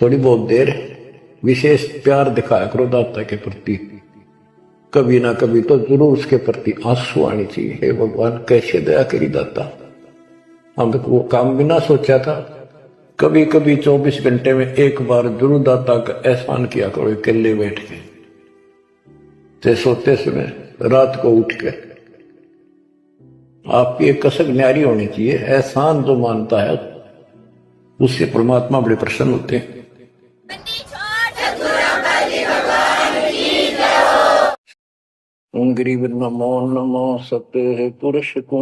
थोड़ी बहुत देर विशेष प्यार दिखाया करो दाता के प्रति। कभी ना कभी तो जरूर उसके प्रति आंसू आनी चाहिए। हे भगवान कैसे दया करी दाता, हम वो काम बिना सोचा था। कभी कभी 24 घंटे में एक बार जरूर दाता का एहसान किया करो, अकेले बैठ के, ते सोते समय, रात को उठ के। आपकी एक कसक न्यारी होनी चाहिए। एहसान जो मानता है उससे परमात्मा बड़े प्रसन्न होते हैं। गरीब नमो नमो सत्य पुरुष को,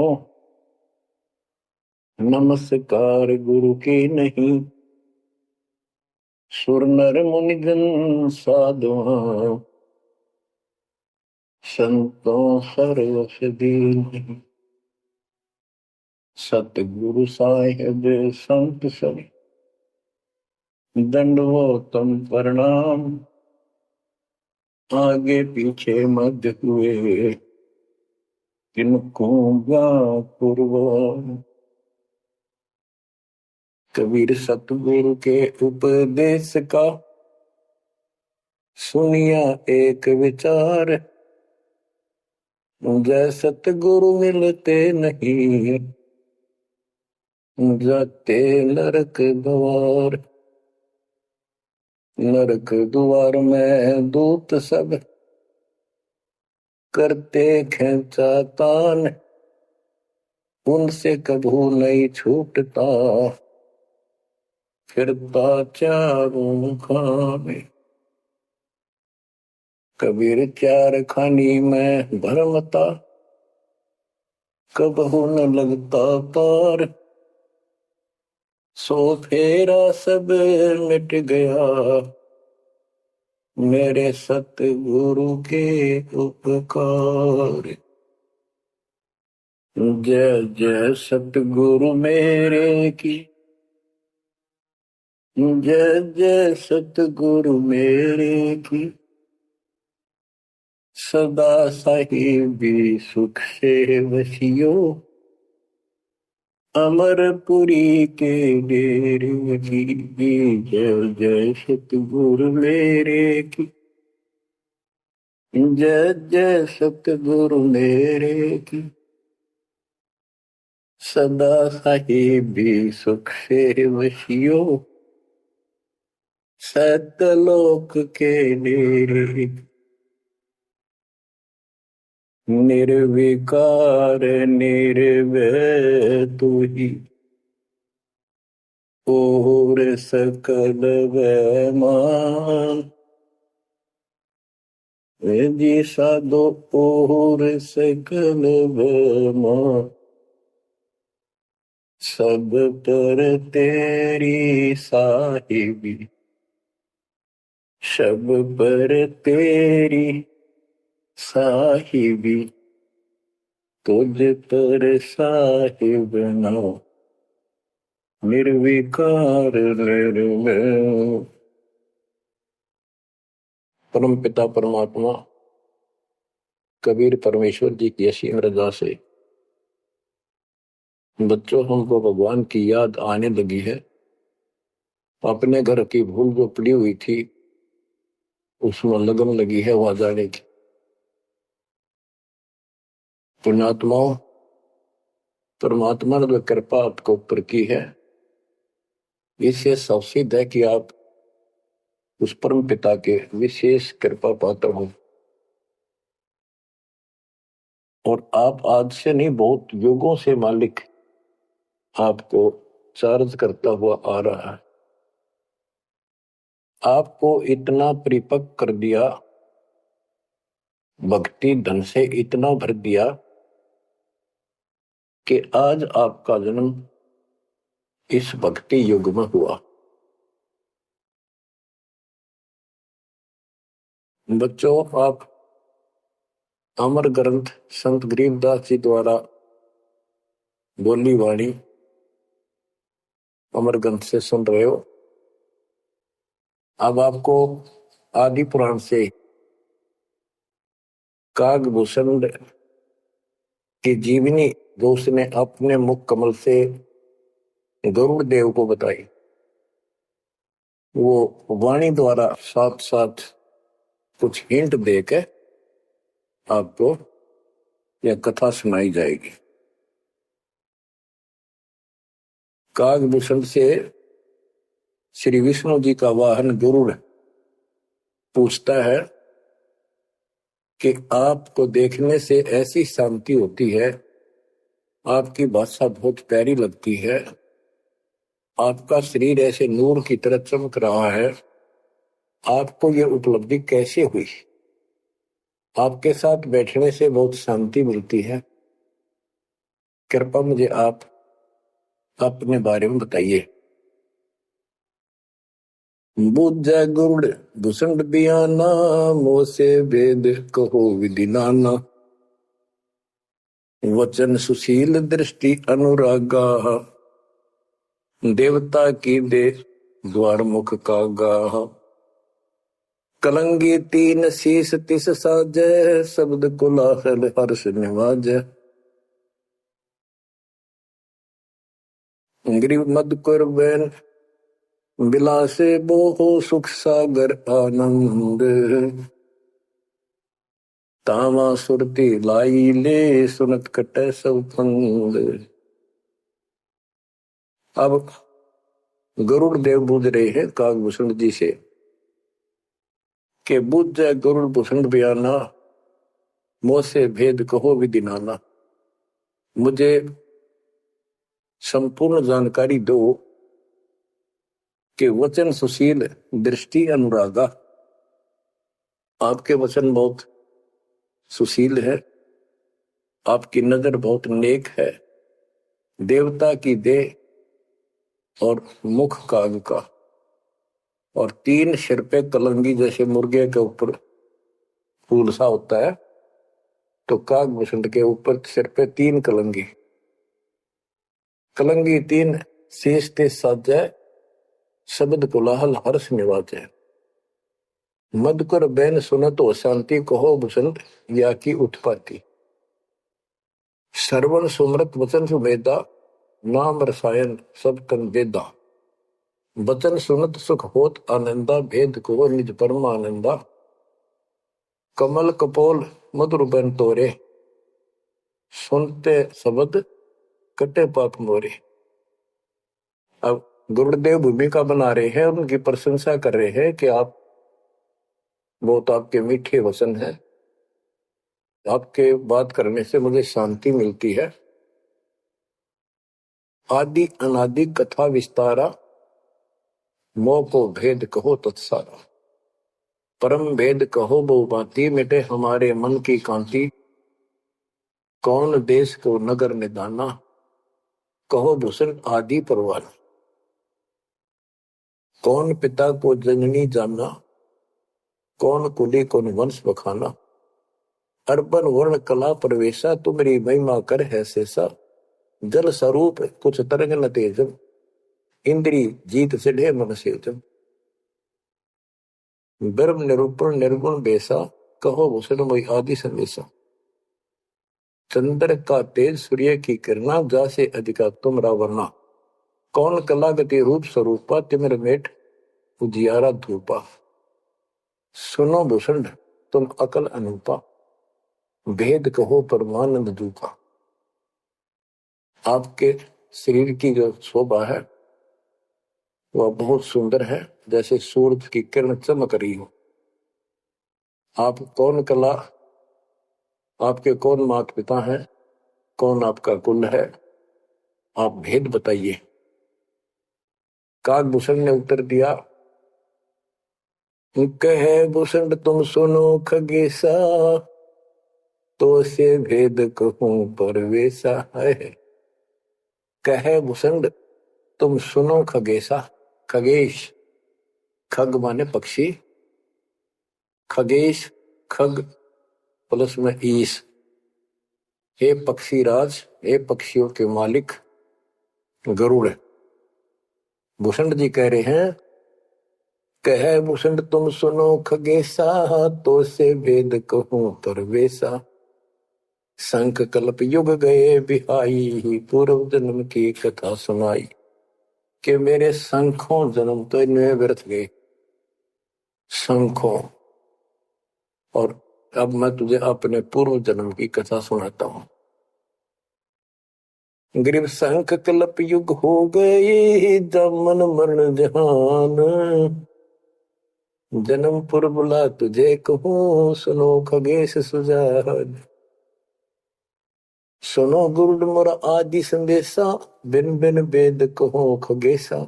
नमस्कार गुरु की नहीं। सुर नर मुनिजन साधुआ, संतों सर्वस दीन। सतगुरु साहिब संत सब, दंडवतम प्रणाम। आगे पीछे मध्य हुए, किनको पूर्व। कबीर सतगुरु के उपदेश का, सुनिया एक विचार। जय सतगुरु मिलते नहीं, जाते नरक द्वार। नरक द्वार में दूत सब, करते खेचा तान। उनसे कभू नहीं छूटता, फिरता चारों खाने। कबीर चार खानी में भरमता, कबहू न लगता पार। सो फेरा सब मिट गया, मेरे सतगुरु के उपकार। जय जय सतगुरु मेरे की, जय जय सतगुरु मेरे की। सदा साहिबी सुख से वसियो, अमरपुरी के डेरे की। जय जय सतगुरु मेरे की, जय जय सतगुरु मेरे की। सदा साहिबी सुख से वसियो, सतलोक के डेरे। निर्विकार निर्भय तू ही, और सकल वैमान। जी साधो और सकल वैमान। सब पर तेरी साहिबी, सब पर तेरी साहिबी। तुझ पर साहिब ना, निर्विकार निर्भय। परम पिता परमात्मा कबीर परमेश्वर जी की असीम रजा से बच्चों हमको भगवान की याद आने लगी है। अपने घर की भूल जो पड़ी हुई थी उसमें लगन लगी है वहां जाने की। पुण्यात्माओं, परमात्मा ने जो कृपा आपको ऊपर की है, इससे सावसिद्ध है कि आप उस परम पिता के विशेष कृपा पात्र हो। और आप आज से नहीं, बहुत युगों से मालिक आपको चार्ज करता हुआ आ रहा है। आपको इतना परिपक्व कर दिया, भक्ति धन से इतना भर दिया कि आज आपका जन्म इस भक्ति युग में हुआ। बच्चों, आप अमर ग्रंथ संत गरीबदास जी द्वारा बोली वाणी अमर ग्रंथ से सुन रहे हो। अब आपको आदि पुराण से कागभूषण की जीवनी जो उसने अपने मुख कमल से गरुड़ देव को बताई, वो वाणी द्वारा साथ साथ कुछ हिंट देके आपको यह कथा सुनाई जाएगी। कागभूषण से श्री विष्णु जी का वाहन गरुड़ पूछता है कि आपको देखने से ऐसी शांति होती है, आपकी भाषा बहुत प्यारी लगती है, आपका शरीर ऐसे नूर की तरह चमक रहा है, आपको ये उपलब्धि कैसे हुई? आपके साथ बैठने से बहुत शांति मिलती है, कृपया मुझे आप अपने बारे में बताइए। बुझ गुरुड़ भूषण बियाना, मोह से वेद कहो विधि नाना, वचन सुशील दृष्टि अनुरागा, देवता की दे द्वार मुख कागा, कलंगी तीन शीस तिस साजय, शब्द कोलाहल हर्ष निवाजय, ग्रीव मधुकर बैन बिलासे बोहो सुख सागर आनंद, तामा सुरती लाई ले सुनत कटे सब फंद। अब गरुड़ देव बूझ रहे हैं कागभूषण जी से कि बुझ जाए गरुड़ भूषण बयाना, मोह से भेद कहो विधि नाना, मुझे संपूर्ण जानकारी दो कि वचन सुशील दृष्टि अनुरागा, आपके वचन बहुत सुशील है, आपकी नजर बहुत नेक है, देवता की देह और मुख काग का, और तीन सिर पे कलंगी जैसे मुर्गे के ऊपर फूल सा होता है, तो कागभूषण के ऊपर सिर पे तीन कलंगी, कलंगी तीन शीश ते साजय, शब्द कोलाहल हर्ष निवाजय, मधुकर बैन सुनत हो शांति, कहो भूषण या की उत्पत्ति, श्रवण सुमृत वचन सुमेधा, नाम रसायन सब तन वेदा, वचन सुनत सुख होत आनंदा, भेद को निज परम आनंदा, कमल कपोल मधुर बन तोरे, सुनते शब्द कटे पाप मोरे। अब गुरुदेव भूमिका बना रहे हैं, उनकी प्रशंसा कर रहे हैं कि आप बहुत आपके मीठे वचन हैं, आपके बात करने से मुझे शांति मिलती है। आदि अनादि कथा विस्तारा, मोह को भेद कहो तत्सारा, परम भेद कहो बहु भांति, मिटे हमारे मन की कांति, कौन देश को नगर निदाना, कहो भूषण आदि परवान, कौन पिता को जननी जानना, कौन कुली कौन वंश बखाना, अर्पण वर्ण कला प्रवेशा, तुम्हारी महिमा कर है शेषा, जल स्वरूप कुछ तरंग न तेजम, इंद्री जीत सिढ़े मन सेजम, ब्रह्म निरूपण निर्गुण बेसा, कहो भूषण मोहि आदि संदेशा, चंद्र का तेज सूर्य की किरणा, जासे अधिका तुमरा वर्णा, कौन कला गति रूप स्वरूपा, तिमिर मेट उजियारा धूपा, सुनो भूषण तुम अकल अनूपा, भेद कहो परमानंद दूपा। आपके शरीर की जो शोभा है वह बहुत सुंदर है, जैसे सूरज की किरण चमक रही हो। आप कौन कला, आपके कौन माता पिता हैं, कौन आपका कुल है, आप भेद बताइए। कागभूषण ने उत्तर दिया, कहे भूषण तुम सुनो खगेसा, तो से भेद कहूं परवेसा है। कहे भूषण तुम सुनो खगेसा, खगेश खग माने पक्षी, खगेश खग प्लस में ईश, हे पक्षी राज, हे पक्षियों के मालिक गरुड़। भूषण जी कह रहे हैं, कहे भूषण तुम सुनो खगेसा, तो से भेद कहूं परवेसा, संख कल्प युग गए बिहाई, पूर्व जन्म की कथा सुनाई, कि मेरे संखों जन्म तो इनमें व्यर्थ गए, संखों। और अब मैं तुझे अपने पूर्व जन्म की कथा सुनाता हूं। ग्रीव संख कल्प युग हो गए, जमन मरण जहान। जन्म पुर बुला तुझे कहूं, सुनो खगेश सुजान। सुनो गुरुड मोर आदि संदेशा, बिन बिन वेद कहो खगेशा।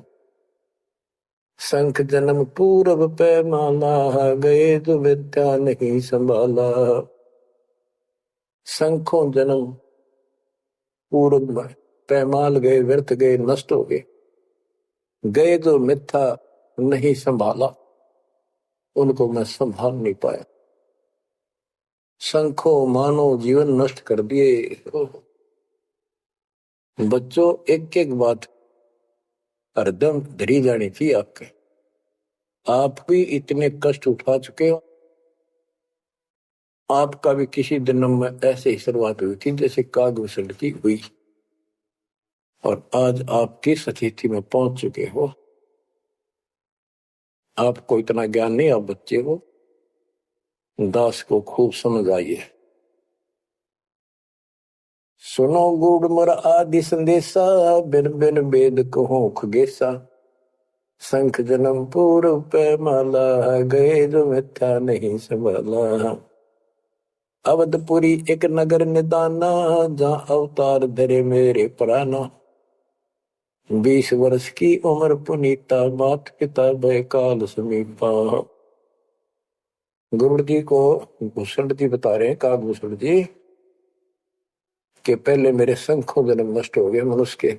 संख जन्म पूर्व पैमाला, गए जो विद्या नहीं संभाला। संखों जन्म पूर्व पैमाल गए, व्यर्थ गए, नष्ट हो गए। गए जो मिथ्या नहीं संभाला, उनको मैं संभाल नहीं पाया। संखों मानो जीवन नष्ट कर दिए। बच्चों, एक एक बात हरदम धरी जानी थी आपके। आप भी इतने कष्ट उठा चुके हो। आपका भी किसी दिन में ऐसे ही शुरुआत हुई थी जैसे कागभूषण की हुई, और आज आप किस स्थिति में पहुंच चुके हो। आपको इतना ज्ञान नहीं, आप बच्चे हो। दास को खूब समझ आइए। सुनो गूढ़ मर आदि संदेशा, बिन बिन वेद कहो खगेशा। संख जन्म पूर्व पैमाला, गए जो मिथ्या नहीं संभाला। अवधपुरी एक नगर निदाना, जहाँ अवतार धरे मेरे प्राणा। 20 वर्ष की उम्र पुनीता, मात पिता भय काल समीपा। गुरु जी को भूषण जी बता रहे हैं, कागभूषण जी, कि पहले मेरे संखों जन्म नष्ट हो गए मनुष्य के,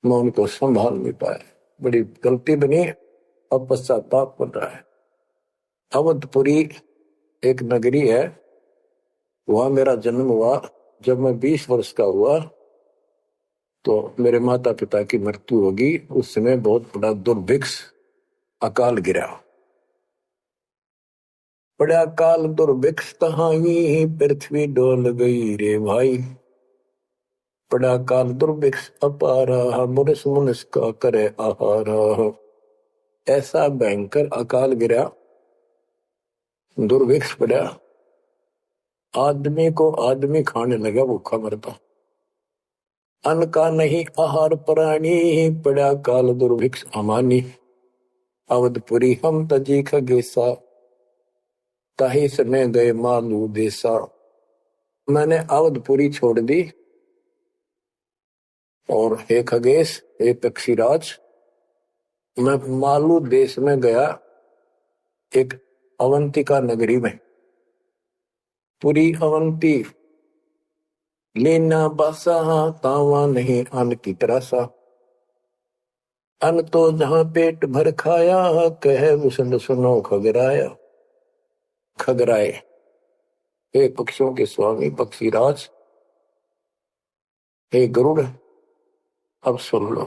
मैं उनको संभाल नहीं पाया। बड़ी गलती बनी, अब पश्चाताप बन रहा है। अवधपुरी एक नगरी है, वहां मेरा जन्म हुआ। जब मैं 20 वर्ष का हुआ तो मेरे माता पिता की मृत्यु होगी। उस समय बहुत बड़ा दुर्भिक्ष अकाल गिरा। बड़ा काल दुर्भिक्ष तहाई, पृथ्वी डोल गई रे भाई। बड़ा काल दुर्भिक्ष अपारा, मुनिस मुनिस का करे आहारा। ऐसा भयंकर अकाल गिरा, दुर्भिक्ष पड़ा, आदमी को आदमी खाने लगा, भूखा मरता। अन्न का नहीं आहार प्राणी, पड़ा काल दुर्भिक्ष अमानी। अवधपुरी हम तजी खगेसा, ताही समय गए मालू देसा। मैंने अवधपुरी छोड़ दी, और हे खगेश, हे पक्षीराज, मैं मालू देश में गया, एक अवंतिका नगरी में। पूरी अवंती लेना बासा, तावा नहीं अन्न की तरसा। अन्न तो जहां पेट भर खाया, कहे मुसन सुनो खगराया। खगराए, हे पक्षियों के स्वामी पक्षीराज, हे गरुड़, अब सुन लो।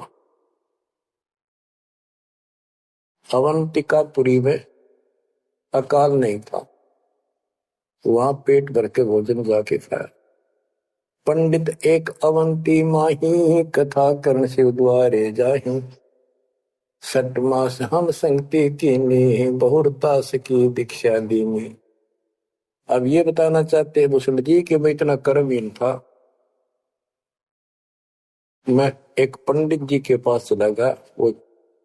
अवंतिकापुरी में अकाल नहीं था, वहां पेट भर के भोजन जाके खाया। पंडित एक अवंती माही, कथा कर्ण शिव द्वारे जाहि। 6 मास हम संगति कीनी, बहुरतास की दीक्षा दीनी। अब ये बताना चाहते हैं भूषण जी कि मैं इतना कर्महीन था। मैं एक पंडित जी के पास चला गया, वो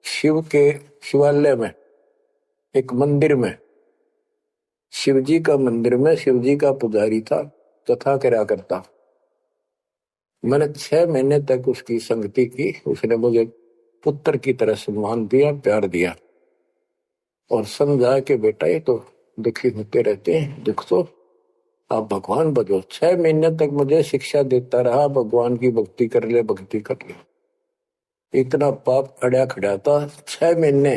शिव के शिवालय में, एक मंदिर में, शिव जी का मंदिर में, शिव जी का पुजारी था, कथा करा करता। मैंने 6 महीने तक उसकी संगति की। उसने मुझे पुत्र की तरह सम्मान दिया, प्यार दिया, और समझा कि बेटा ये तो दुखी होते रहते हैं, दुख तो आप भगवान बनो। 6 महीने तक मुझे शिक्षा देता रहा, भगवान की भक्ति कर ले, भक्ति कर ले। इतना पाप अड़ा खड़ा था। 6 महीने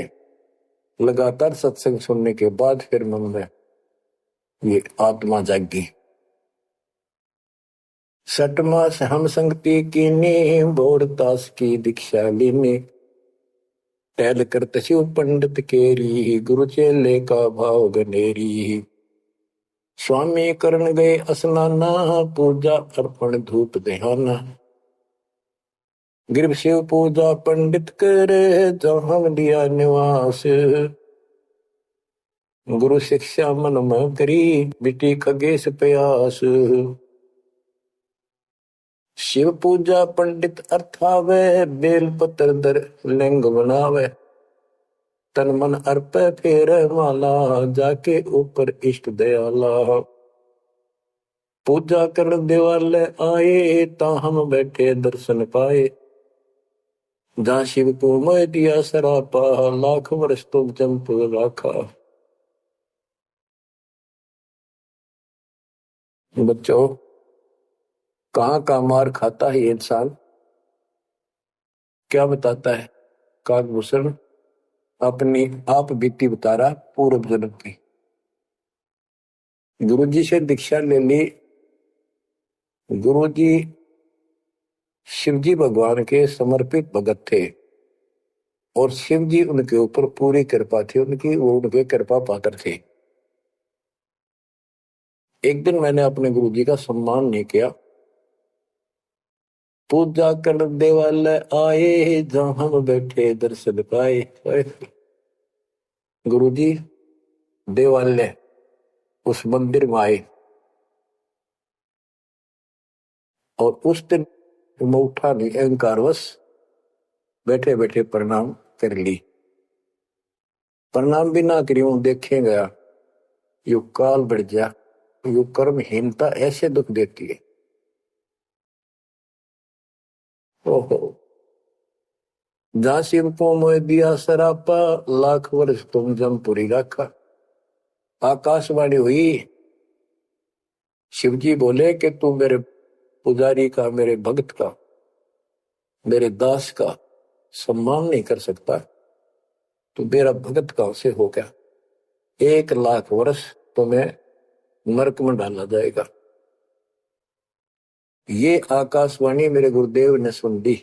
लगातार सत्संग सुनने के बाद फिर मन में ये आत्मा जागी। 6 मास हम संगति कीनी, बोरदास की दीक्षा लीनी। टहल करत शिव पंडित केरी, गुरु चेले का भाव गनेरी। स्वामी करण गए स्नाना, पूजा अर्पण धूप दहाना। गिर शिव पूजा पंडित करे जहाँ लिया निवास। गुरु शिक्षा मन में करी बिटी खगेश प्यास। शिव पूजा पंडित अर्थावे बेल पत्र दर लिंग बनावे। तन मन अर्प फेर माला जाके ऊपर इष्ट दयाला। पूजा कर दिवाले आए ता हम बैठे दर्शन पाए। जहाँ शिव को मैं दिया सरापा लाख वर्ष तुम जंप राखा। बच्चों कहाँ का मार खाता है ये इंसान, क्या बताता है काकभूषण अपनी आप बीती बता रहा पूर्व जन्म की। गुरुजी से दीक्षा ले ली। गुरुजी शिवजी भगवान के समर्पित भगत थे और शिवजी उनके ऊपर पूरी कृपा थी उनकी, वो उनके कृपा पात्र थे। एक दिन मैंने अपने गुरुजी का सम्मान नहीं किया। पूजा कर देवाल आए जहां हम बैठे दर्शन पाए। गुरुजी देवालय उस मंदिर में आए और उस दिन मैं उठा नहीं, अहंकारवश बैठे बैठे प्रणाम कर ली। प्रणाम भी ना करी हूं देखे गया यू काल बढ़ जा, यू कर्महीनता ऐसे दुख देती है। ओहो जहां शिव को मोह दिया सरापा लाख वर्ष तुम जमपुरी रखा। आकाशवाणी हुई, शिवजी बोले कि तू मेरे पुजारी का, मेरे भक्त का, मेरे दास का सम्मान नहीं कर सकता, तो मेरा भगत कहां से हो गया। 1,00,000 वर्ष तुम्हें नरक में डाला जाएगा। ये आकाशवाणी मेरे गुरुदेव ने सुन ली।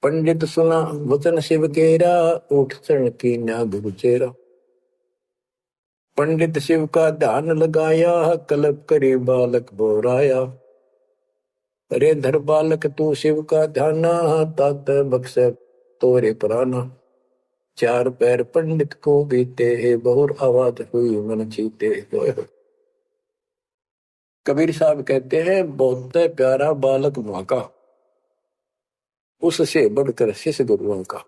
पंडित सुना वचन शिव केरा उठ चरण की न्या गुरु चेरा। पंडित शिव का ध्यान लगाया कल्प करे बालक बोराया। अरे धर बालक तू शिव का ध्याना तात बख्श तोरे प्राणा। 4 पैर पंडित को बीते बहुर आवाज हुई मन चीते। कबीर साहब कहते हैं बहुत प्यारा बालक मां का, उससे बढ़कर शिष्य गुरुओं का।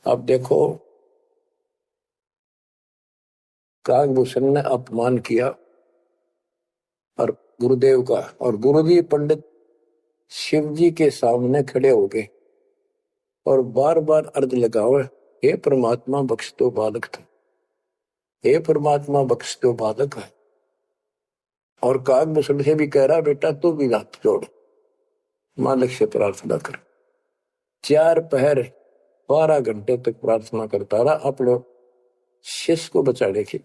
अब देखो काकभूषण ने अपमान किया और गुरुदेव का, और गुरुजी पंडित शिवजी के सामने खड़े हो गए और बार बार अर्ज लगाओ, हे परमात्मा बख्श दो बालक था, हे परमात्मा बख्श दो बालक है। और काकभूषण से भी कह रहा बेटा तू भी हाथ जोड़ मालिक से प्रार्थना कर। 4 पहर 12 घंटे तक प्रार्थना करता रहा अपने शिष्य को बचाने की।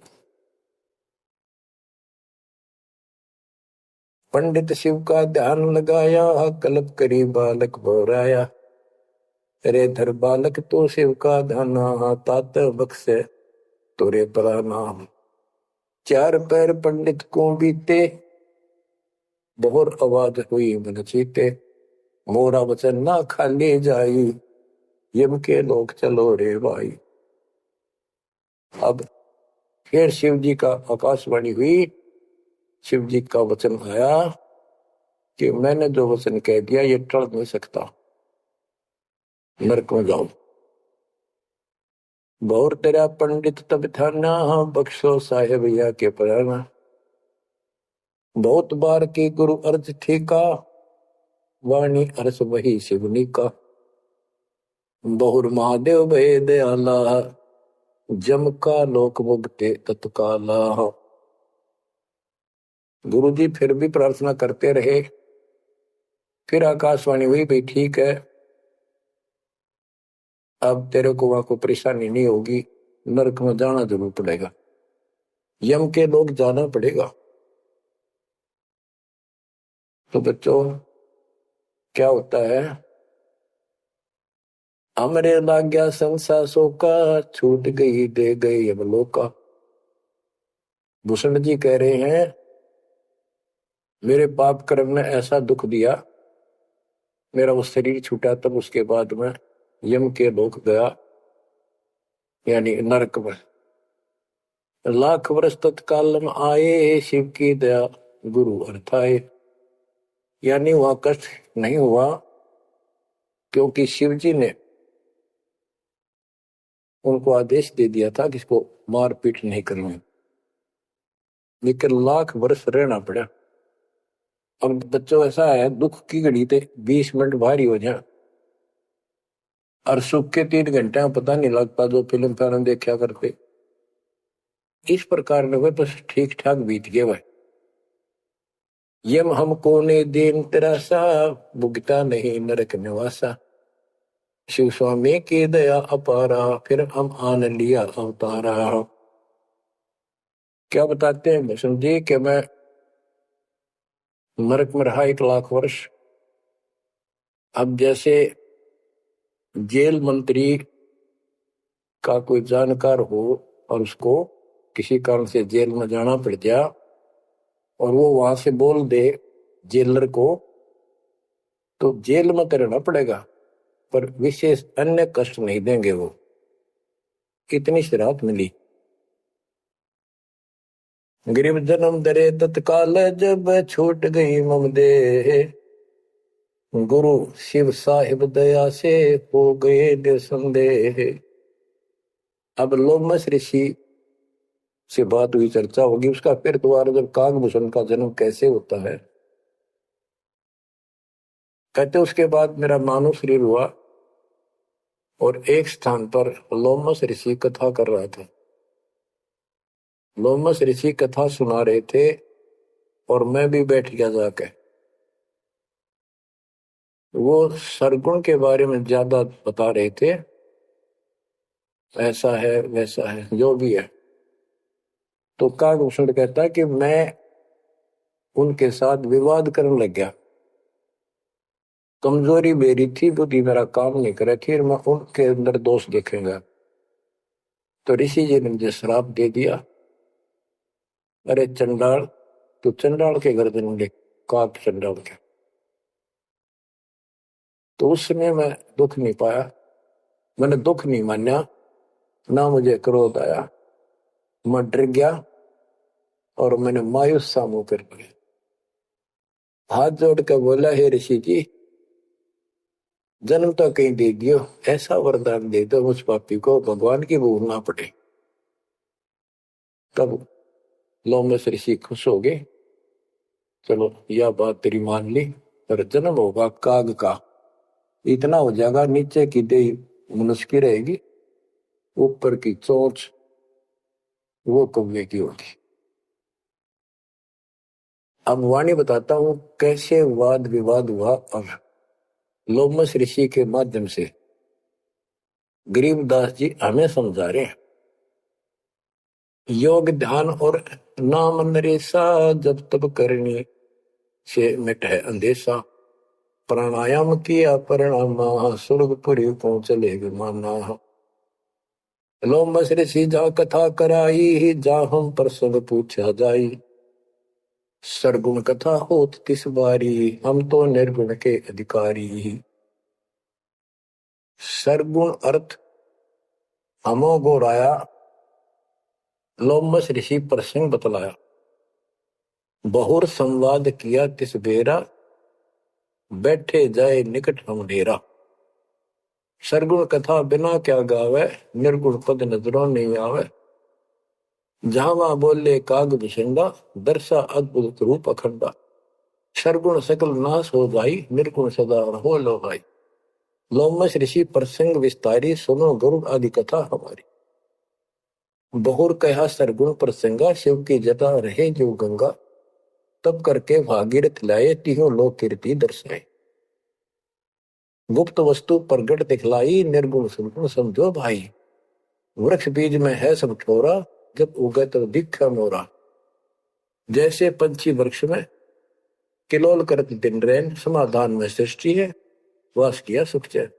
पंडित शिव का ध्यान लगाया कल्प करी बालक बोराया। अरे धर बालक तो शिव का ध्यान तात बख्श तोरे प्रणाम। 4 पैर पंडित को बीते बहुत आवाज हुई मन चीते। मोरा वचन ना खाली जाई यम के लोग चलो रे भाई। अब फिर शिव जी का आकाशवाणी हुई, शिव जी का वचन आया कि मैंने जो वचन कह दिया ये टल नहीं सकता, नरक में जाओ। बहुत तेरा पंडित तब थाना बख्शो साहेब या के प्राणा। बहुत बार की गुरु अर्ज ठीका वाणी अर्स वही शिवनी का। बहुर महादेव भय दयाला जम का लोक मुक्ते तत्काला। गुरु जी फिर भी प्रार्थना करते रहे। फिर आकाशवाणी हुई भाई ठीक है अब तेरे को वहां को परेशानी नहीं होगी, नरक में जाना जरूर पड़ेगा, यम के लोग जाना पड़ेगा। तो बच्चों क्या होता है, हमरे लाग गया संसासों का छूट गई दे गए यमलोका। भूषण जी कह रहे हैं मेरे पाप कर्म ने ऐसा दुख दिया मेरा वो शरीर छूटा, तब उसके बाद मैं यम के लोक गया, यानी नरक में। लाख वर्ष तत्काल में आए, शिव की दया गुरु अर्थाए। यानी वहां कष्ट नहीं हुआ, क्योंकि शिव जी ने उनको आदेश दे दिया था कि इसको मारपीट नहीं करनी। लेकिन लाख वर्ष रहना पड़ा। अब बच्चों ऐसा है, दुख की घड़ी थे 20 मिनट भारी हो जाए, और सुख के 3 घंटे में पता नहीं लगता, जो फिल्म देखा करते। इस प्रकार में वह बस ठीक ठाक बीत गए। वह यम हमको ने दिन तरासा, भुगता नहीं नरक निवासा। शिव स्वामी की दया अपारा, फिर हम आन लिया अवतारा। क्या बताते हैं भीष्म जी कि मैं नरक में रहा 1 लाख वर्ष। अब जैसे जेल मंत्री का कोई जानकार हो और उसको किसी कारण से जेल में जाना पड़ गया, और वो वहां से बोल दे जेलर को, तो जेल में तो रहना पड़ेगा, पर विशेष अन्य कष्ट नहीं देंगे वो। कितनी सी राहत मिली। गरीब जन्म दरे तत्काल, जब छूट गई मम देह। गुरु शिव साहिब दया से हो गए निसंदेह। अब लोमस ऋषि से बात हुई, चर्चा होगी उसका। फिर दोबारा जब कागभूषण का जन्म कैसे होता है, कहते उसके बाद मेरा मानव शरीर हुआ, और एक स्थान पर लोमस ऋषि कथा कर रहा था। लोमस ऋषि कथा सुना रहे थे, और मैं भी बैठ गया जाके। वो सरगुण के बारे में ज्यादा बता रहे थे, ऐसा है वैसा है जो भी है। तो कागभूषण कहता है कि मैं उनके साथ विवाद करने लग गया। कमजोरी मेरी थी, बुद्धि मेरा काम नहीं करे थी, और मैं उनके अंदर दोष देखेंगा। तो ऋषि जी ने मुझे श्राप दे दिया, अरे चंडाल, तो चंडाल के गर्दन ले, काक चंडाल के। तो उस समय मैं दुख नहीं पाया, मैंने दुख नहीं माना, ना मुझे क्रोध आया। मैं डर गया, और मैंने मायूस सा मुंह कर लिया। हाथ जोड़ कर बोला, हे ऋषि जी, जन्म तो कहीं दे दियो, ऐसा वरदान दे दो उस पापी को भगवान की भूल ना पड़े। तब लोमस ऋषि खुश हो गए, चलो यह बात तेरी मान ली, पर जन्म होगा काग का। इतना हो जाएगा, नीचे की देह मनुष्य की रहेगी, ऊपर की चोंच वो कौवे की होगी। अब वाणी बताता हूं कैसे वाद विवाद हुआ। और लोमस ऋषि के माध्यम से गरीबदास जी हमें समझा रहे हैं। योग ध्यान और नाम नरेसा, जब तब करने से मिट है अंधेसा। प्राणायाम किया परिणाम, स्वर्गपुरी पहुंचले विमाना। लोमस ऋषि जा कथा कराई, जा हम प्रसंग पूछा जाई। सरगुण कथा होत तिस बारी, हम तो निर्गुण के अधिकारी। सरगुण अर्थ हमो गोराया, लोमस ऋषि प्रसंग बतलाया। बहुर संवाद किया तिस बेरा, बैठे जाए निकट हम डेरा। सरगुण कथा बिना क्या गावे, निर्गुण पद नजरों नहीं आवे। जहां बोले काग विशंडा, दर्शा अद्भुत रूप अखंडा। सरगुण सकल नाश हो जाई, निर्गुण सदा हो लो भाई। लोमस ऋषि प्रसंग विस्तारी, सुनो गरुड़ आदि कथा हमारी। बहुर कहा सरगुण प्रसंगा, शिव की जटा रहे जो गंगा। तब करके भागीरथ लाए, तिहो लोक कीर्ति दर्शाए। गुप्त वस्तु प्रगट दिखलाई, निर्गुण सुनगुण समझो भाई। वृक्ष बीज में है सब ठोरा, जब उगे तो दिखा मोरा। जैसे पंछी वृक्ष में किलोल करत दिन रैन, समाधान में सृष्टि है, वास किया सुख चैन।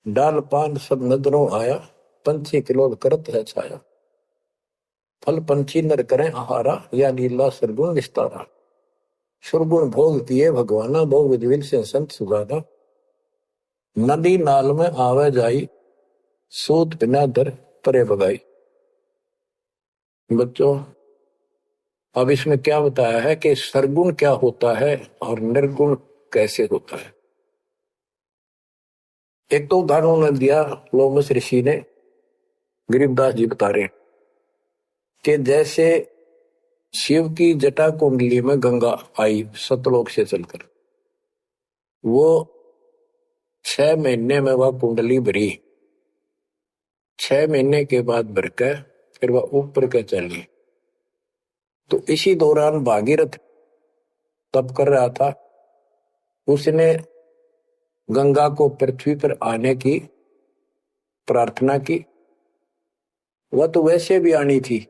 डाल पान सब नजरों आया, पंछी किलोल करत है छाया। फल पंछी नर करें आहारा, या लीला सरगुण विस्तारा। सुरगुण भोग किए भगवाना, भोग विधिविल से संत सुगाना। नदी नाल में आवे जाई, सूत बिना दर परे बगाई। बच्चों, अब इसमें क्या बताया है कि सरगुण क्या होता है और निर्गुण कैसे होता है। एक तो उदाहरण उन्होंने दिया लोमस ऋषि ने, गरीबदास जी बता रहे हैं कि जैसे शिव की जटा कुंडली में गंगा आई सतलोक से चलकर, वो 6 महीने में वह कुंडली भरी, 6 महीने के बाद भर के फिर वह ऊपर के चली। तो इसी दौरान भागीरथ तप कर रहा था, उसने गंगा को पृथ्वी पर आने की प्रार्थना की। वह तो वैसे भी आनी थी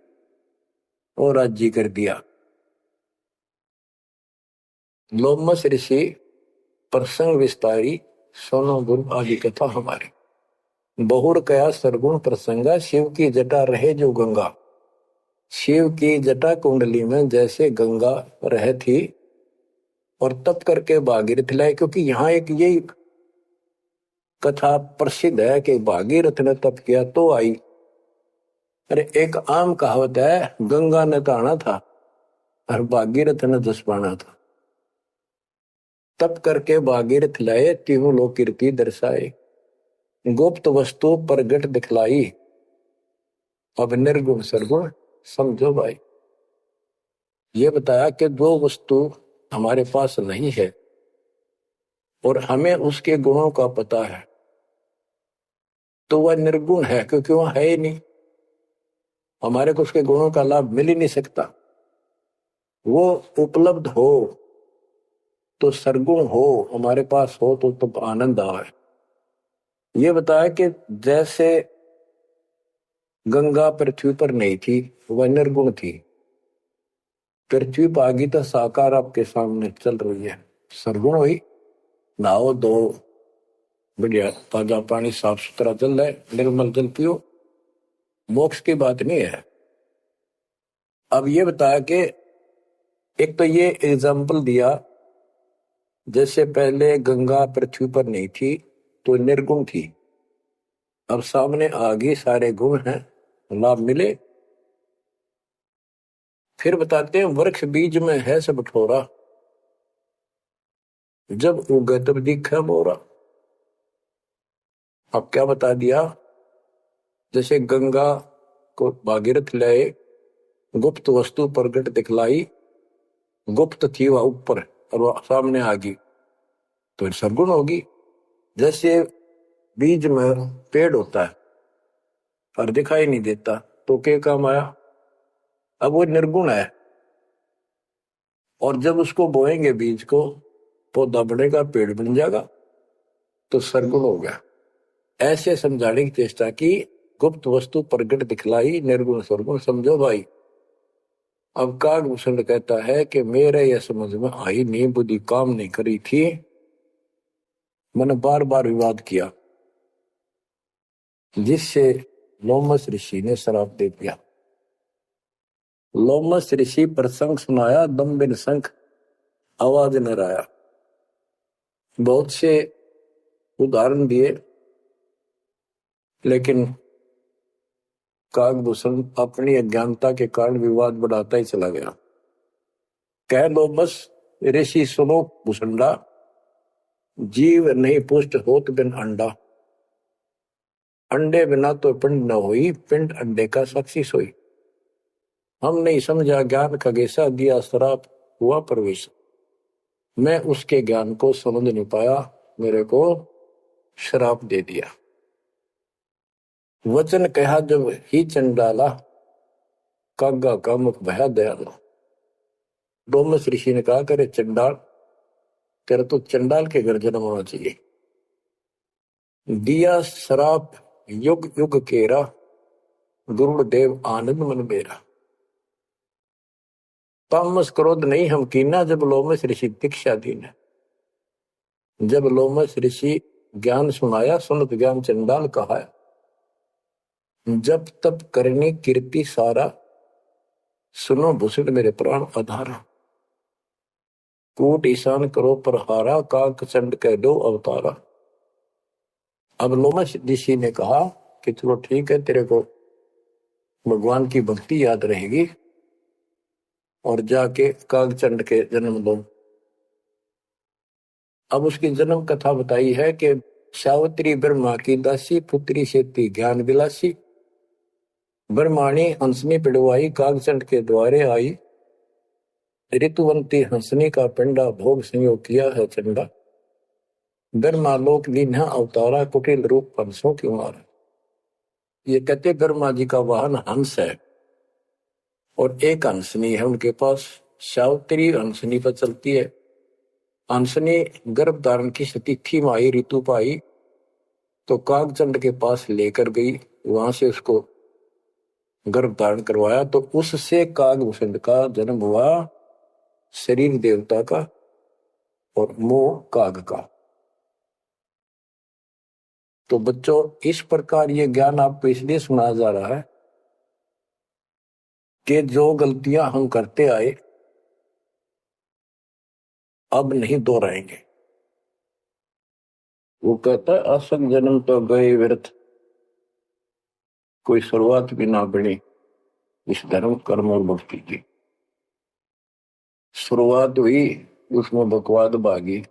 और राज्य कर दिया। लोमस ऋषि प्रसंग विस्तारी सोनो गुरु आदि कथा हमारी। बहुर कया सरगुण प्रसंगा, शिव की जटा रहे जो गंगा। शिव की जटा कुंडली में जैसे गंगा रहे थी और तप करके भागीरथ लाए, क्योंकि यहाँ एक यही कथा प्रसिद्ध है कि भागीरथ ने तप किया तो आई। अरे एक आम कहावत है, गंगा ने तो आना था और भागीरथ ने जस पाना था। तप करके भागीरथ लाए, तीनों लोक कीर्ति दर्शाए, गुप्त वस्तु प्रगट दिखलाई, अब निर्गुण सरगुण समझो भाई। ये बताया कि जो वस्तु हमारे पास नहीं है और हमें उसके गुणों का पता है तो वह निर्गुण है, क्योंकि वह है ही नहीं, हमारे को उसके गुणों का लाभ मिल ही नहीं सकता। वो उपलब्ध हो तो सरगुण हो, हमारे पास हो तो आनंद आए। ये बताया कि जैसे गंगा पृथ्वी पर नहीं थी, वह निर्गुण थी, पृथ्वी पर आ गई तो साकार आपके सामने चल रही है, सरगुण हुई। नहाओ दो, बढ़िया ताजा पानी, साफ सुथरा जल है, निर्मल जल पियो, मोक्ष की बात नहीं है। अब ये बताया कि एक तो ये एग्जाम्पल दिया, जैसे पहले गंगा पृथ्वी पर नहीं थी तो निर्गुण थी, अब सामने आ गई, सारे गुण हैं, लाभ मिले। फिर बताते हैं वृक्ष बीज में है सब ठोरा, जब उगे तब दिखे मोरा। अब क्या बता दिया, जैसे गंगा को भागीरथ लाए, गुप्त वस्तु प्रगट दिखलाई, गुप्त थी वह ऊपर और वह सामने आ गई तो सरगुण होगी। जैसे बीज में पेड़ होता है और दिखाई नहीं देता तो क्या काम आया, अब वो निर्गुण है, और जब उसको बोएंगे बीज को, पौधा बनेगा, पेड़ बन जाएगा, तो सरगुण हो गया। ऐसे समझाने की चेष्टा की, गुप्त वस्तु प्रगट दिखलाई, निर्गुण सरगुण समझो भाई। अब कागभूषण कहता है कि मेरे यह समझ में आई नहीं, बुद्धि काम नहीं करी थी, मैंने बार बार विवाद किया, जिससे लोमस ऋषि ने श्राप दे दिया। लोमस ऋषि प्रसंग सुनाया, दम बिन शंख आवाज न राया। बहुत से उदाहरण दिए, लेकिन कागभूषण अपनी अज्ञानता के कारण विवाद बढ़ाता ही चला गया। कह लोमस ऋषि सुनो भूषंडा, जीव नहीं पुष्ट होत बिन अंडा। अंडे बिना तो पिंड न हुई, पिंड अंडे का साक्षी सोई। हम नहीं समझा ज्ञान खगेशा, दिया श्राप हुआ प्रवेश। मैं उसके ज्ञान को समझ नहीं पाया, मेरे को श्राप दे दिया। वचन कहा जब ही चंडाला, कागा का मुख भया दयाला। लोमस ऋषि ने कहा, करे चंडाल, तेरा तो चंडाल के घर जन्म होना चाहिए। दिया श्राप युग युग केरा, गुरुदेव आनंद मन मेरा। तामस क्रोध नहीं हम कीना, जब लोमस ऋषि दीक्षा दीना। जब लोमस ऋषि ज्ञान सुनाया, सुनत ज्ञान चंडाल कहा। जब तप करने कीर्ति सारा, सुनो भूषण मेरे प्राण आधारा। कूट ईशान करो प्रहारा, काक चंड कह दो अवतारा। अब लोमा ऋषि ने कहा कि चलो ठीक है, तेरे को भगवान की भक्ति याद रहेगी और जाके कागचंड के जन्म दो। अब उसकी जन्म कथा बताई है कि सावित्री ब्रह्मा की दासी, पुत्री से थी ज्ञान विलासी। ब्रह्माणी हंसनी पिड़वाई, कागचंड के द्वारे आई। ऋतुवंती हंसनी का पिंडा, भोग संयोग किया है चंडा। ब्रह्मा लोक दीन्हा अवतारा, कुटिल रूप हंसों की मारा। ये कहते ब्रह्मा जी का वाहन हंस है और एक हंसनी है उनके पास। सावित्री हंसनी पर चलती है। हंसनी गर्भ धारण की तिथि में आई, ऋतु पाई तो कागचंड के पास लेकर गई, वहां से उसको गर्भ धारण करवाया। तो उससे कागभूषण का जन्म हुआ, शरीर देवता का और मोह काग का। तो बच्चों, इस प्रकार ये ज्ञान आपको इसलिए सुनाया जा रहा है कि जो गलतियां हम करते आए अब नहीं दोहराएंगे। वो कहता है असंग जन्म तो गए व्यर्थ, कोई शुरुआत भी ना बनी इस धर्म कर्म और भक्ति की। शुरुआत हुई, उसमें बकवाद भागी,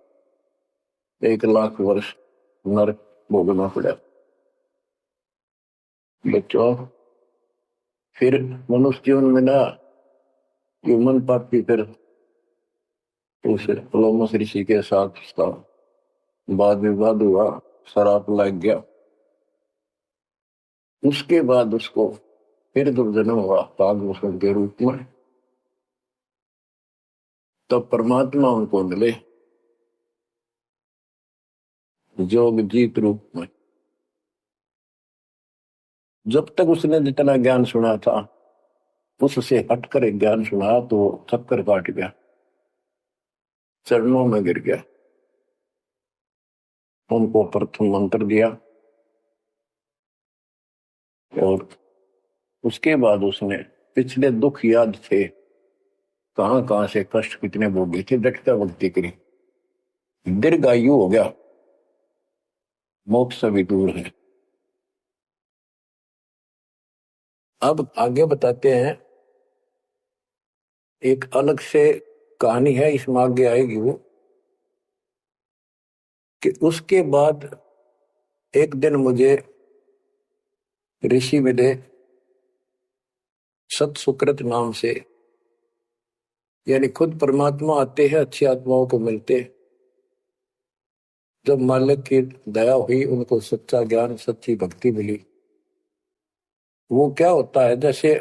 1,00,000 वर्ष नरक भोगना पड़ा। बच्चों, फिर मनुष्य जीवन में ना मन पापी, फिर उस लोमस ऋषि के साथ उसका वाद विवाद हुआ, शराब लग गया। उसके बाद उसको फिर दुर्जन्म हुआ कागभूषण के रूप में। तब परमात्मा उनको मिले जोग जीत रूप में। जब तक उसने जितना ज्ञान सुना था उससे हटकर एक ज्ञान सुना तो थक्कर काट गया, चरणों में गिर गया। उनको प्रथम मंत्र दिया और उसके बाद उसने पिछले दुख याद थे, कहां कहां से कष्ट कितने भोगे थे, डटकर भक्ति करी, दीर्घायु हो गया, मोक्ष भी दूर है। अब आगे बताते हैं, एक अलग से कहानी है, इसमें आगे आएगी वो, कि उसके बाद एक दिन मुझे ऋषि मिले सत सुकृत नाम से, यानी खुद परमात्मा आते हैं, अच्छी आत्माओं को मिलते। जब मालिक की दया हुई, उनको सच्चा ज्ञान सच्ची भक्ति मिली। वो क्या होता है, जैसे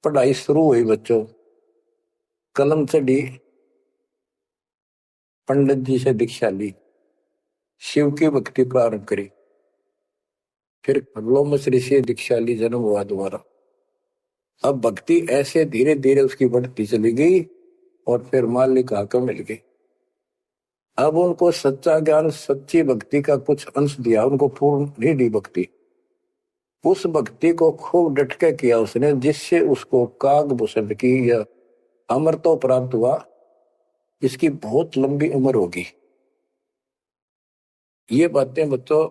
पढ़ाई शुरू हुई बच्चों, कलम चढ़ी, पंडित जी से दीक्षा ली, शिव की भक्ति प्रारंभ करी, फिर लोमस ऋषि से दीक्षा ली, जन्म हुआ दोबारा। अब भक्ति ऐसे धीरे धीरे उसकी बढ़ती चली गई और फिर मालिक आकर मिल गई। अब उनको सच्चा ज्ञान सच्ची भक्ति का कुछ अंश दिया, उनको पूर्ण नहीं दी भक्ति। उस भक्ति को खूब डटके किया उसने, जिससे उसको कागभूषण की या अमरत्व प्राप्त हुआ। इसकी बहुत लंबी उम्र होगी। ये बातें बच्चों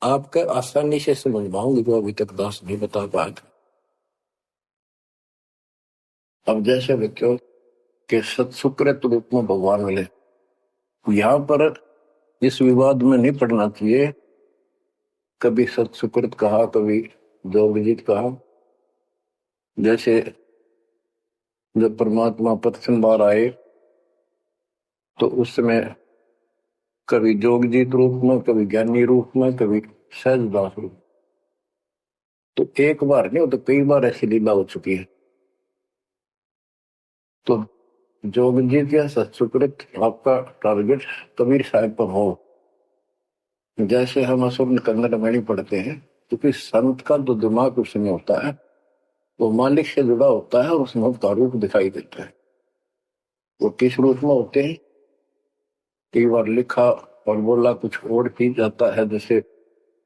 आपके आसानी से समझ पाऊंगी जो अभी तक दास नहीं बता पाया था। अब जैसे बच्चों के सत्सुकृत रूप में भगवान मिले, यहां पर इस विवाद में नहीं पड़ना चाहिए, कभी सत्सुकृत कहा, कभी जोगजीत कहा। जैसे जब परमात्मा प्रथम बार आए तो उस समय कभी जोगजीत रूप में, कभी ज्ञानी रूप में, कभी सहजदास रूप। तो एक बार नहीं, वो तो कई बार ऐसी लीला हो चुकी है। तो जोगजीत या सत्सुकृत आपका टारगेट कबीर साहब पर हो। जैसे हम असुर कन्नड़ में नहीं पढ़ते हैं, क्योंकि संत का जो दिमाग उसमें होता है वो मालिक से जुड़ा होता है और उसमें उसका रूप दिखाई देता है। वो किस रूप में होते हैं, कई बार लिखा और बोला कुछ और ही जाता है, जैसे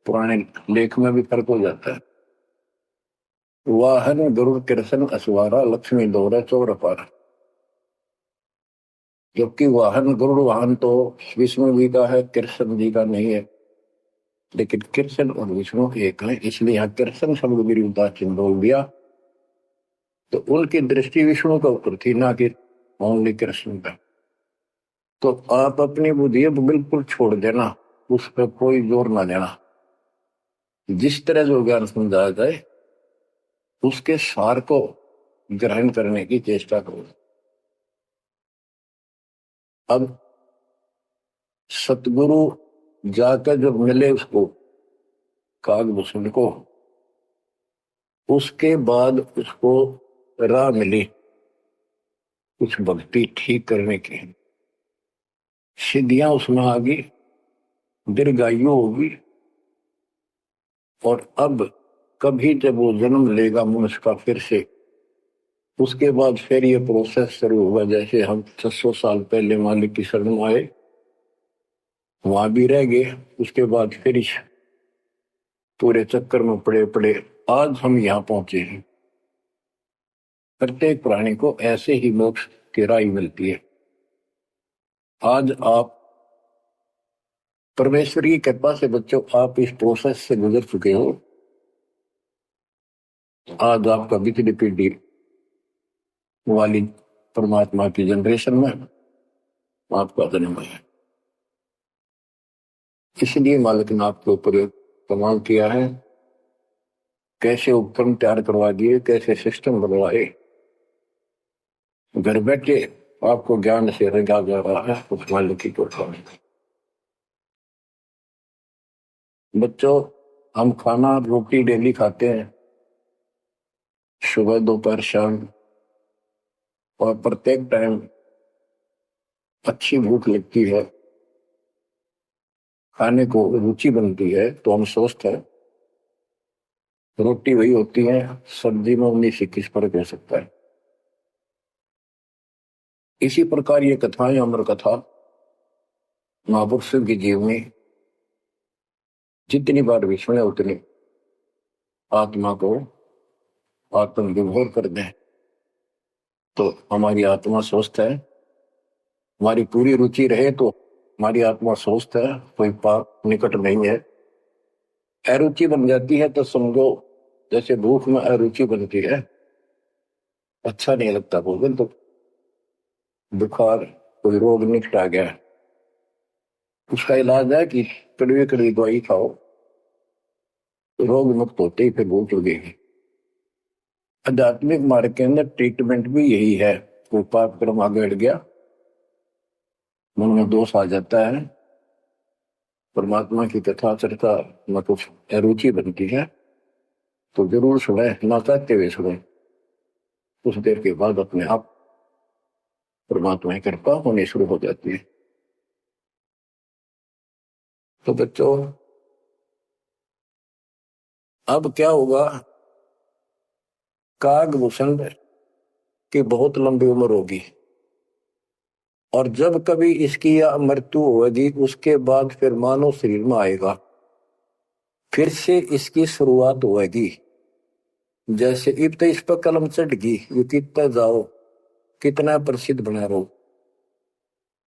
पुराने लेख में भी फर्क हो जाता है। वाहन गरुड़ कृष्ण असवारा, लक्ष्मी दौरा चौर अपारा। जबकि वाहन गरुड़ वाहन तो विष्णु जी का है, कृष्ण जी का नहीं है। लेकिन कृष्ण और विष्णु एक हैं, इसलिए यहाँ कृष्ण शब्द विरुद्धा चिन्ह बोल दिया। तो उनकी दृष्टि विष्णु के ऊपर थी, ना कि ओनली कृष्ण पे। तो आप अपनी बुद्धि बिल्कुल छोड़ देना, उस पर कोई जोर ना देना। जिस तरह जो ज्ञान समझाया जाए उसके सार को ग्रहण करने की चेष्टा करो। अब सतगुरु जाकर जब मिले उसको, कागभूषण को, उसके बाद उसको राह मिली कुछ भक्ति ठीक करने की, सिद्धियां उसमें आ गई, दीर्घायु होगी। और अब कभी जब वो जन्म लेगा मनुष्य का फिर से, उसके बाद फिर ये प्रोसेस शुरू हुआ। जैसे हम 600 साल पहले मालिक की शरण में आए, वहां भी रह गए, उसके बाद फिर इस पूरे चक्कर में पड़े पड़े आज हम यहाँ पहुंचे हैं। प्रत्येक प्राणी को ऐसे ही मोक्ष की राह मिलती है। आज आप परमेश्वर की कृपा से बच्चों आप इस प्रोसेस से गुजर चुके हो। आज आपका बिजली पीढ़ी वाली परमात्मा की जनरेशन में आपका जन्म है। इसलिए मालिक ने आपके ऊपर कमाल किया है, कैसे उपकरण तैयार करवा दिए, कैसे सिस्टम बनवाए, घर बैठे आपको ज्ञान से रंगा जा रहा है उस मालिक की कृपा में। बच्चों हम खाना रोटी डेली खाते हैं, सुबह दोपहर शाम, और प्रत्येक टाइम अच्छी भूख लगती है, खाने को रुचि बनती है, तो हम स्वस्थ है। रोटी वही होती है, सब्जी में 19-21 फर्क हो सकता है। इसी प्रकार ये कथाएं, अमर कथा महापुरुषों की जीवनी जितनी बार भी सुने उतनी आत्मा को आत्मविभोर कर दें, तो हमारी आत्मा स्वस्थ है। हमारी पूरी रुचि रहे तो हमारी आत्मा स्वस्थ है, कोई पाप निकट नहीं है। अरुचि बन जाती है तो समझो जैसे भूख में अरुचि बनती है, अच्छा नहीं लगता भोजन, तो बुखार कोई रोग निकट आ गया, उसका इलाज है कि कड़वी कड़वी दवाई खाओ, रोग मुक्त होते ही फिर भूख लगेगी। आध्यात्मिक मार्ग के अंदर ट्रीटमेंट भी यही है। कोई पाप कर्म आगे बढ़ गया, मन में दोष आ जाता है, परमात्मा की कथा चर्चा में कुछ अरुचि बनती है, तो जरूर सुने, ना चाहते हुए सुने। कुछ देर के बाद अपने आप परमात्मा की कृपा होनी शुरू हो जाती है। तो बच्चों अब क्या होगा, कागभूषण की बहुत लंबी उम्र होगी, और जब कभी इसकी या मृत्यु होगी उसके बाद फिर मानव शरीर में आएगा, फिर से इसकी शुरुआत होगी। जैसे इब तो इस पर कलम चढ़ गई, ये कितना जाओ, कितना प्रसिद्ध बना रहो,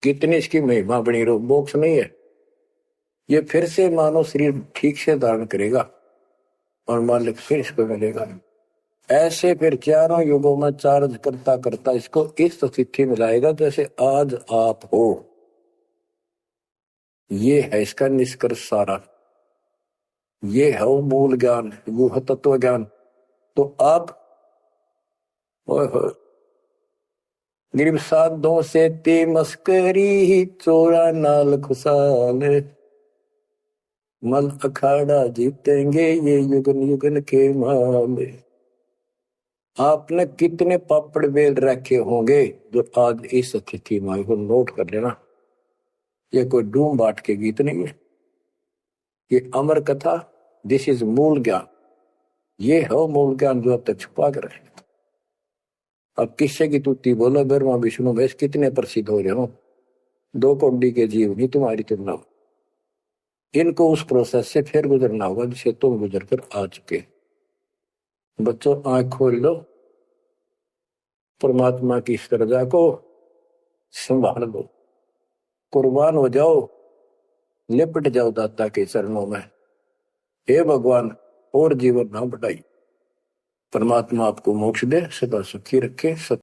कितनी इसकी महिमा बनी रहो, मोक्ष नहीं है। ये फिर से मानव शरीर ठीक से धारण करेगा और मालिक फिर इसको मिलेगा। ऐसे फिर चारों युगों में चार्ज करता करता इसको इस स्थिति में लाएगा जैसे आज आप हो। ये है इसका निष्कर्ष सारा, ये है वो मूल ज्ञान, वो है तत्व ज्ञान। तो आप गिरब साधों से ते मस्करी, चोरा नाल खुशाल, मल अखाड़ा जीतेंगे ये युगन युगन के माल। आपने कितने पापड़ बेल रखे होंगे जो आज इस स्थिति में को नोट कर लेना। ये कोई डूम बाट के गीत नहीं है, ये अमर कथा, दिस इज मूल ज्ञान। ये है मूल ज्ञान जो अब तक छुपा कर रहे। अब किससे की तुत्ती बोलो, ब्रह्मा विष्णु महेश कितने प्रसिद्ध हो रहे हो, 2 कौड़ी के जीव नहीं तुम्हारी तुलना। इनको उस प्रोसेस से फिर गुजरना होगा जिसे तुम गुजर कर आ चुके। बच्चों आंख खोल लो, परमात्मा की इस रजा को संभाल लो, कुर्बान हो जाओ, लिपट जाओ दाता के चरणों में। हे भगवान और जीवन ना बढ़ाई। परमात्मा आपको मोक्ष दे, सदा सुखी रखे।